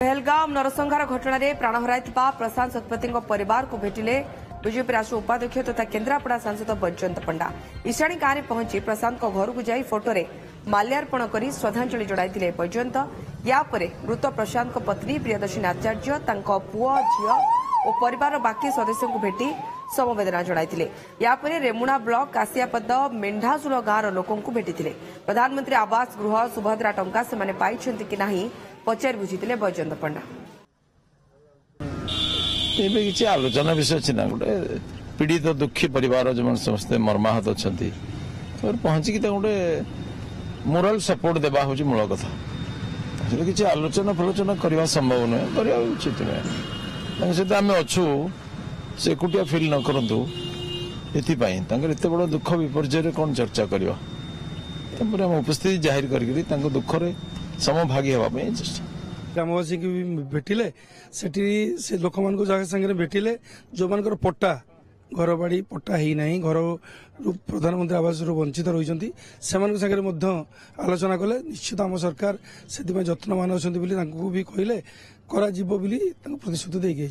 पहलगाम नरसंहार घटना रे प्राण हराइथिबा प्रशांत शतपथी परिवार को भेटिले बीजेपी राष्ट्रीय उपाध्यक्ष तथा केन्द्रापड़ा सांसद बैजयंत पंडा। इशाणी गाँव में पहुंची प्रशांत घर को जाई फोटोरे माल्यार्पण कर श्रद्धांजलि जणाइथिले बैजयंत। या परे मृत प्रशांत पत्नी प्रियदर्शिनी आचार्य तांको पुओ झियो और परिवार बाकी सदस्यों को भेटी समवेदना जणाइथिले। या परे रेमुणा ब्लॉक कासियापद मेंढासुल गाँव लोकों को भेटिथिले। प्रधानमंत्री आवास गृह सुभद्रा टंका से पाइछन्ति कि नाही पचार बुझीथिले बैजयंत पंडा। किसी आलोचना विषय अच्छी ना गोटे पीड़ित दुखी परिवार जो समस्ते मर्माहत अच्छा पहुंचिक गोटे मोराल सपोर्ट देवा हूँ मूल कथा। किसी आलोचना फलोचना करने संभव नुहे, करवा उचित नुहे। सहित आम अच्छु से एकुटिया फिल न करूँ एत बड़ दुख विपर्य कौन चर्चा करवा उपस्थिति जाहिर कर दुख समभागी होगा चेष्टा। ग्रामवासी की भी भेटिले से लोक मान संगे भेटिले जो मान पट्टा घर बाड़ी पट्टा ही नहीं घर प्रधानमंत्री आवास वंचित रही से आलोचना कले। निश्चित आम सरकार से जत्नवान अच्छा भी कहले प्रतिश्रुति देगी।